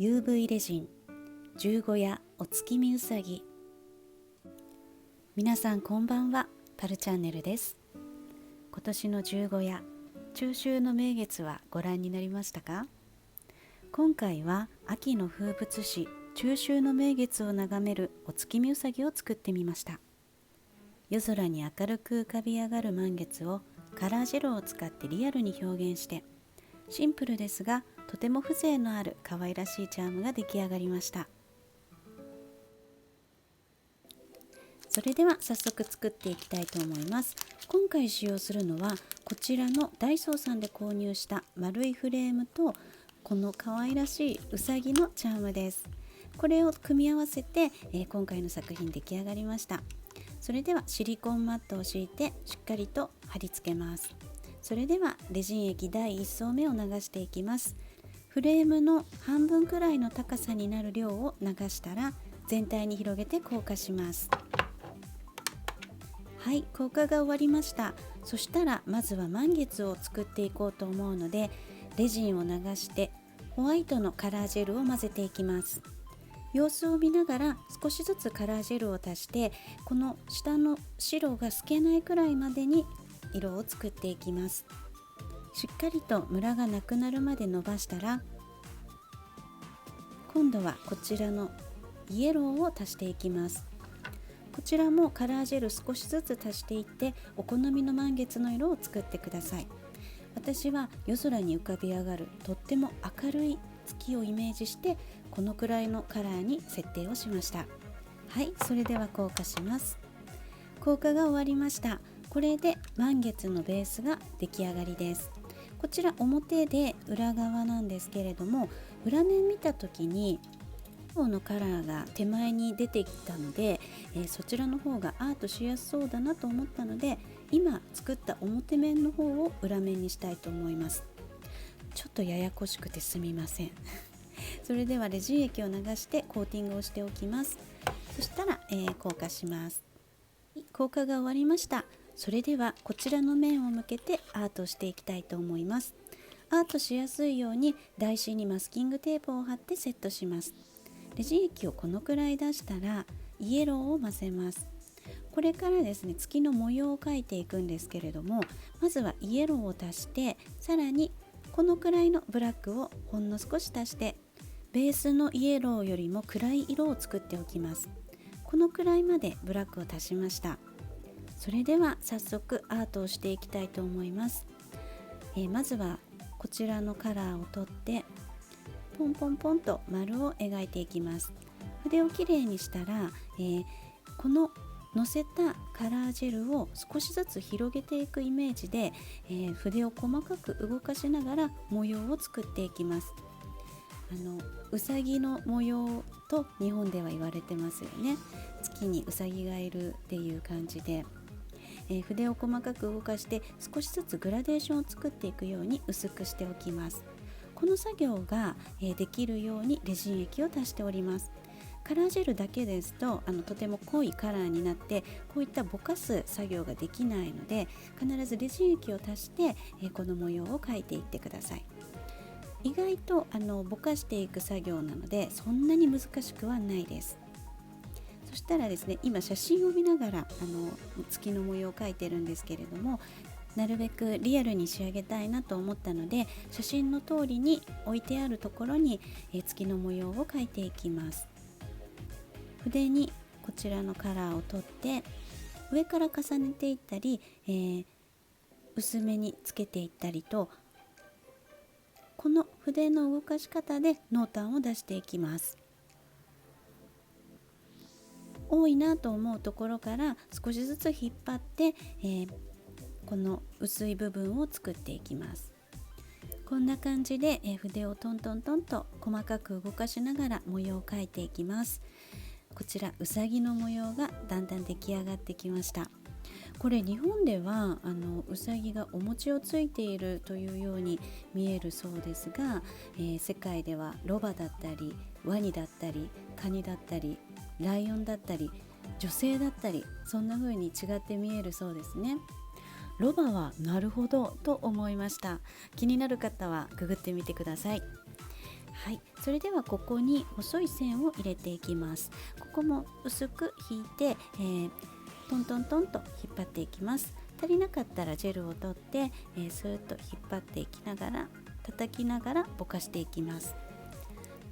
UV レジン十五夜お月見うさぎ。皆さんこんばんは、パルチャンネルです。今年の十五夜中秋の名月はご覧になりましたか？今回は秋の風物詩中秋の名月を眺めるお月見うさぎを作ってみました。夜空に明るく浮かび上がる満月をカラージェルを使ってリアルに表現して、シンプルですがとても風情のある可愛らしいチャームが出来上がりました。それでは早速作っていきたいと思います。今回使用するのはこちらのダイソーさんで購入した丸いフレームとこの可愛らしいうさぎのチャームです。これを組み合わせて、今回の作品出来上がりました。それではシリコンマットを敷いてしっかりと貼り付けます。それではレジン液第1層目を流していきます。フレームの半分くらいの高さになる量を流したら全体に広げて硬化します。はい、硬化が終わりました。そしたらまずは満月を作っていこうと思うので、レジンを流してホワイトのカラージェルを混ぜていきます。様子を見ながら少しずつカラージェルを足して、この下の白が透けないくらいまでに色を作っていきます。しっかりとムラがなくなるまで伸ばしたら、今度はこちらのイエローを足していきます。こちらもカラージェル少しずつ足していってお好みの満月の色を作ってください。私は夜空に浮かび上がるとっても明るい月をイメージしてこのくらいのカラーに設定をしました。はい、それでは硬化します。硬化が終わりました。これで満月のベースが出来上がりです。こちら表で裏側なんですけれども、裏面見た時にのカラーが手前に出てきたので、そちらの方がアートしやすそうだなと思ったので、今作った表面の方を裏面にしたいと思います。ちょっとややこしくてすみませんそれではレジン液を流してコーティングをしておきます。そしたら、硬化します。硬化が終わりました。それではこちらの面を向けてアートしていきたいと思います。アートしやすいように台紙にマスキングテープを貼ってセットします。レジン液をこのくらい出したらイエローを混ぜます。これからですね、月の模様を描いていくんですけれども、まずはイエローを足して、さらにこのくらいのブラックをほんの少し足して、ベースのイエローよりも暗い色を作っておきます。このくらいまでブラックを足しました。それでは早速アートをしていきたいと思います。まずはこちらのカラーを取ってポンポンポンと丸を描いていきます。筆をきれいにしたら、こののせたカラージェルを少しずつ広げていくイメージで、筆を細かく動かしながら模様を作っていきます。うさぎの模様と日本では言われてますよね。月にうさぎがいるっていう感じで、筆を細かく動かして少しずつグラデーションを作っていくように薄くしておきます。この作業が、できるようにレジン液を足しております。カラージェルだけですととても濃いカラーになってこういったぼかす作業ができないので、必ずレジン液を足して、この模様を描いていってください。意外とぼかしていく作業なのでそんなに難しくはないです。そしたらですね、今写真を見ながら月の模様を描いてるんですけれども、なるべくリアルに仕上げたいなと思ったので、写真の通りに置いてあるところに、月の模様を描いていきます。筆にこちらのカラーを取って上から重ねていったり、薄めにつけていったりと、この筆の動かし方で濃淡を出していきます。多いなと思うところから少しずつ引っ張って、この薄い部分を作っていきます。こんな感じで、筆をトントントンと細かく動かしながら模様を描いていきます。こちらうさぎの模様がだんだん出来上がってきました。これ日本ではうさぎがお餅をついているというように見えるそうですが、世界ではロバだったりワニだったりカニだったりライオンだったり女性だったり、そんな風に違って見えるそうですね。ロバはなるほどと思いました。気になる方はググってみてください。はい、それではここに細い線を入れていきます。ここも薄く引いて、トントントンと引っ張っていきます。足りなかったらジェルを取って、スーッと引っ張っていきながら、叩きながらぼかしていきます。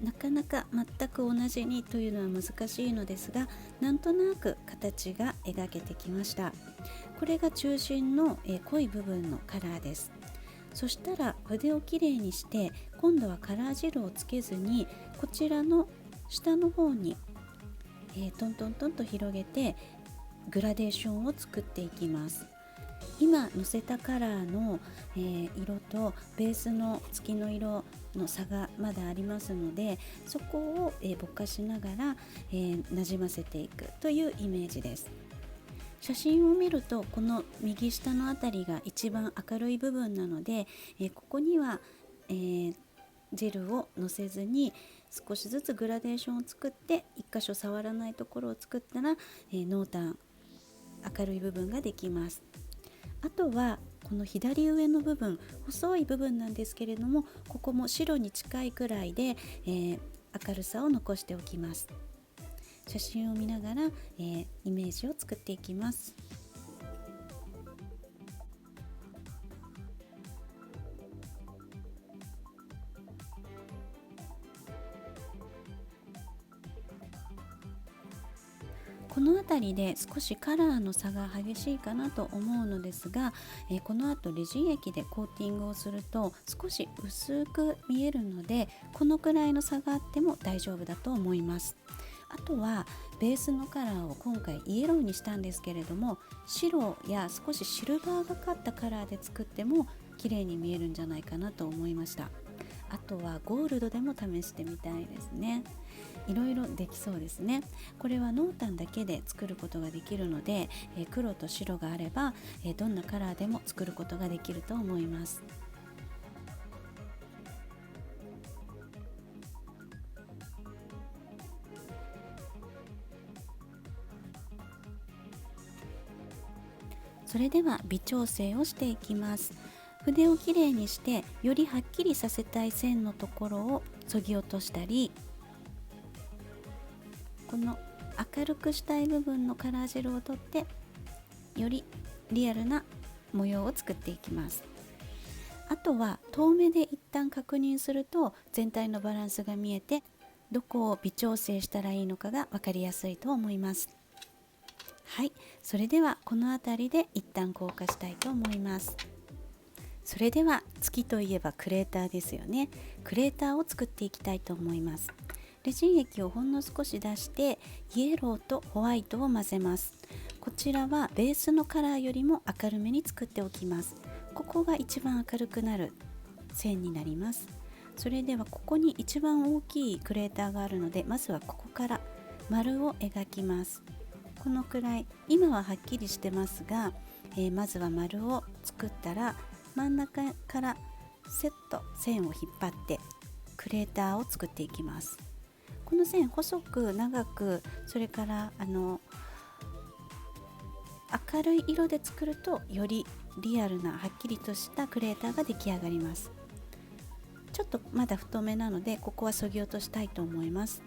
なかなか全く同じにというのは難しいのですが、なんとなく形が描けてきました。これが中心の、濃い部分のカラーです。そしたら筆をきれいにして、今度はカラージェルをつけずに、こちらの下の方に、トントントンと広げてグラデーションを作っていきます。今のせたカラーの、色とベースの月の色の差がまだありますので、そこを、ぼかしながら、なじませていくというイメージです。写真を見るとこの右下のあたりが一番明るい部分なので、ここには、ジェルをのせずに少しずつグラデーションを作って、1箇所触らないところを作ったら、濃淡明るい部分ができます。あとはこの左上の部分、細い部分なんですけれども、ここも白に近いくらいで、明るさを残しておきます。写真を見ながら、イメージを作っていきます。この辺りで少しカラーの差が激しいかなと思うのですが、この後レジン液でコーティングをすると少し薄く見えるので、このくらいの差があっても大丈夫だと思います。あとはベースのカラーを今回イエローにしたんですけれども、白や少しシルバーがかったカラーで作っても綺麗に見えるんじゃないかなと思いました。あとはゴールドでも試してみたいですね。いろいろできそうですね。これは濃淡だけで作ることができるので、黒と白があれば、どんなカラーでも作ることができると思います。それでは微調整をしていきます。筆をきれいにして、よりはっきりさせたい線のところを削ぎ落としたり、この明るくしたい部分のカラージェルを取って、よりリアルな模様を作っていきます。あとは遠目で一旦確認すると全体のバランスが見えて、どこを微調整したらいいのかが分かりやすいと思います。はい、それではこの辺りで一旦硬化したいと思います。それでは月といえばクレーターですよね。クレーターを作っていきたいと思います。レジン液をほんの少し出して、イエローとホワイトを混ぜます。こちらはベースのカラーよりも明るめに作っておきます。ここが一番明るくなる線になります。それではここに一番大きいクレーターがあるので、まずはここから丸を描きます。このくらい、今ははっきりしてますが、まずは丸を作ったら、真ん中からセット線を引っ張ってクレーターを作っていきます。この線細く長く、それから明るい色で作るとよりリアルなはっきりとしたクレーターが出来上がります。ちょっとまだ太めなので、ここは削ぎ落としたいと思います。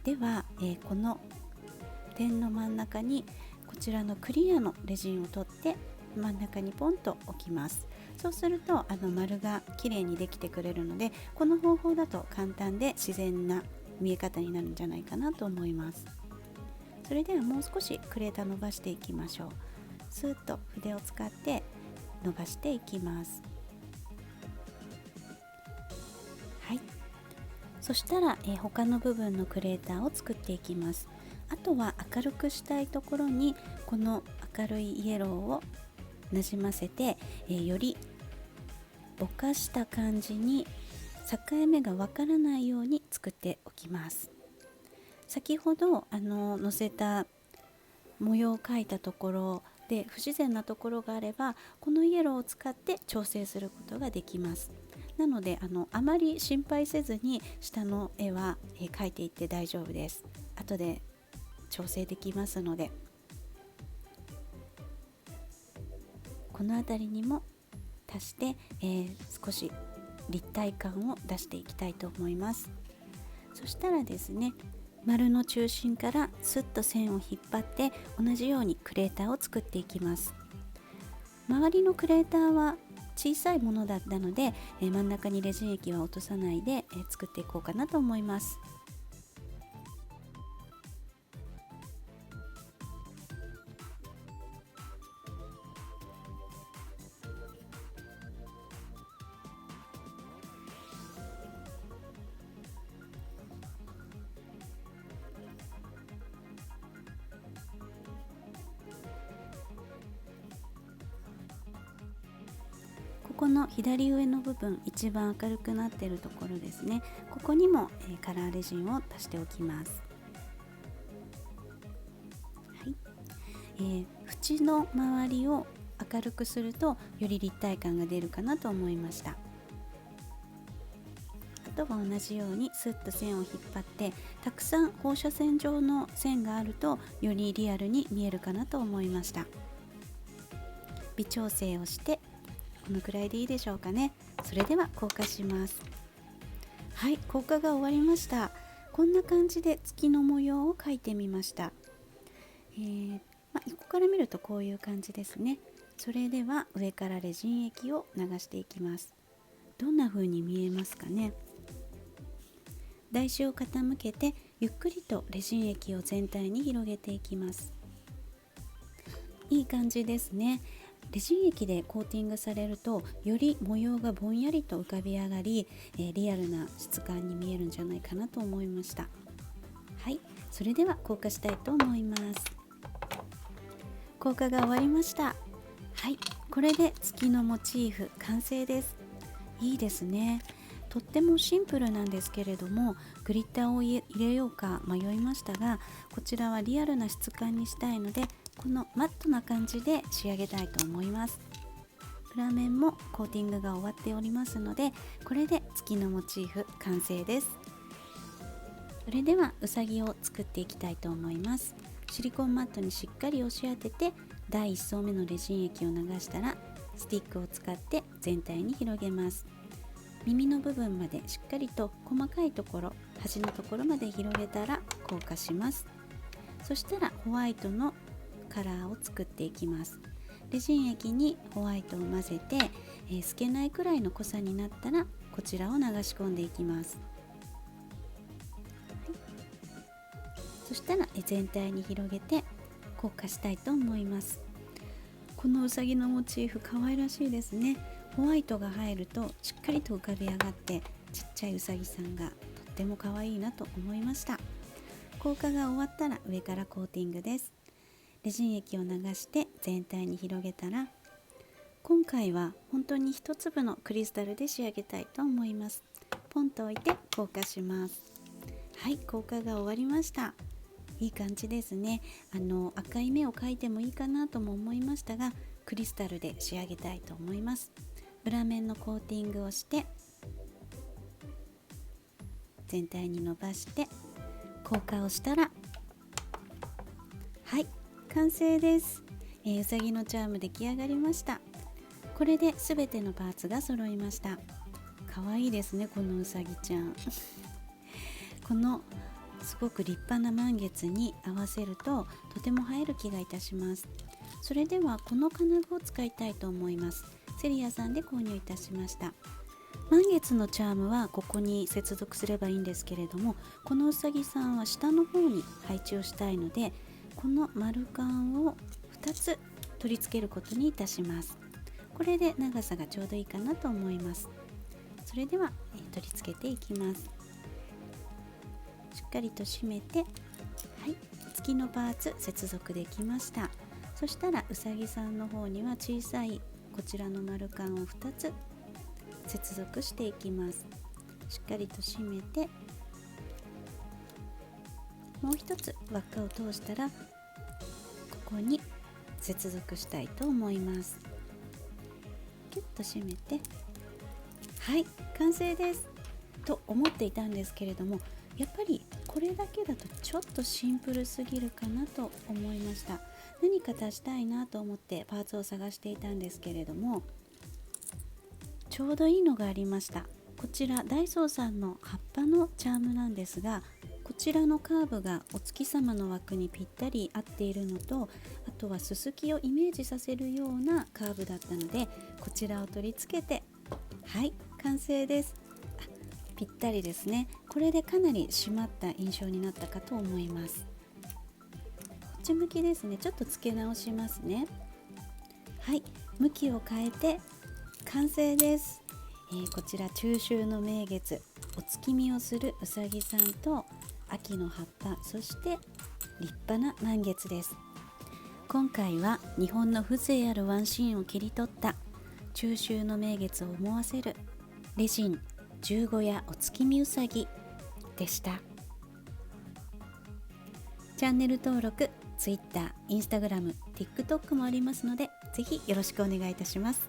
では、この点の真ん中にこちらのクリアのレジンを取って真ん中にポンと置きます。そうすると丸がきれいにできてくれるので、この方法だと簡単で自然な見え方になるんじゃないかなと思います。それではもう少しクレーター伸ばしていきましょう。スーッと筆を使って伸ばしていきます。はい、そしたら、他の部分のクレーターを作っていきます。あとは明るくしたいところにこの明るいイエローをなじませて、よりぼかした感じに境目がわからないように作っておきます。先ほど載せた模様を描いたところで不自然なところがあれば、このイエローを使って調整することができます。なのであまり心配せずに下の絵は、描いていって大丈夫です。後で調整できますので、この辺りにも足して、少し立体感を出していきたいと思います。そしたらですね、丸の中心からスッと線を引っ張って同じようにクレーターを作っていきます。周りのクレーターは小さいものだったので、真ん中にレジン液は落とさないで作っていこうかなと思います。ここの左上の部分、一番明るくなっているところですね、ここにもカラーレジンを足しておきます。はい、縁の周りを明るくするとより立体感が出るかなと思いました。あとは同じようにスッと線を引っ張って、たくさん放射線状の線があるとよりリアルに見えるかなと思いました。微調整をしてこのくらいでいいでしょうかね。それでは硬化します。はい、硬化が終わりました。こんな感じで月の模様を描いてみました。横から見るとこういう感じですね。それでは上からレジン液を流していきます。どんな風に見えますかね。台紙を傾けてゆっくりとレジン液を全体に広げていきます。いい感じですね。レジン液でコーティングされるとより模様がぼんやりと浮かび上がり、リアルな質感に見えるんじゃないかなと思いました。はい、それでは硬化したいと思います。硬化が終わりました。はい、これで月のモチーフ完成です。いいですね。とってもシンプルなんですけれども、グリッターを入れようか迷いましたが、こちらはリアルな質感にしたいので、このマットな感じで仕上げたいと思います。裏面もコーティングが終わっておりますので、これで月のモチーフ完成です。それではうさぎを作っていきたいと思います。シリコンマットにしっかり押し当てて、第1層目のレジン液を流したらスティックを使って全体に広げます。耳の部分までしっかりと細かいところ、端のところまで広げたら硬化します。そしたらホワイトのカラーを作っていきます。レジン液にホワイトを混ぜて、透けないくらいの濃さになったらこちらを流し込んでいきます。はい、そしたら全体に広げて硬化したいと思います。このうさぎのモチーフ可愛らしいですね。ホワイトが入るとしっかりと浮かび上がって、ちっちゃいうさぎさんがとっても可愛いなと思いました。硬化が終わったら上からコーティングです。レジン液を流して全体に広げたら、今回は本当に一粒のクリスタルで仕上げたいと思います。ポンと置いて硬化します。はい、硬化が終わりました。いい感じですね。赤い目を描いてもいいかなとも思いましたが、クリスタルで仕上げたいと思います。裏面のコーティングをして全体に伸ばして硬化をしたら、はい、完成です。うさぎのチャーム出来上がりました。これで全てのパーツが揃いました。かわいいですね、このうさぎちゃんこのすごく立派な満月に合わせるととても映える気がいたします。それではこの金具を使いたいと思います。セリアさんで購入いたしました。満月のチャームはここに接続すればいいんですけれども、このうさぎさんは下の方に配置をしたいので、この丸カンを2つ取り付けることにいたします。これで長さがちょうどいいかなと思います。それでは取り付けていきます。しっかりと締めて、はい、月のパーツ接続できました。そしたらうさぎさんの方には小さいこちらの丸カンを2つ接続していきます。しっかりと締めて、もう一つ輪っかを通したらここに接続したいと思います。キュッと締めて、はい、完成ですと思っていたんですけれども、やっぱりこれだけだとちょっとシンプルすぎるかなと思いました。何か足したいなと思ってパーツを探していたんですけれども、ちょうどいいのがありました。こちらダイソーさんの葉っぱのチャームなんですが、こちらのカーブがお月様の枠にぴったり合っているのと、あとはススキをイメージさせるようなカーブだったので、こちらを取り付けて、はい、完成です。ぴったりですね。これでかなり締まった印象になったかと思います。こっち向きですね。ちょっと付け直しますね。はい、向きを変えて完成です。こちら中秋の名月、お月見をするうさぎさんと秋の葉っぱ、そして立派な満月です。今回は日本の風情あるワンシーンを切り取った中秋の名月を思わせるレジン十五夜お月見うさぎでした。チャンネル登録、Twitter、Instagram、TikTok もありますので、ぜひよろしくお願いいたします。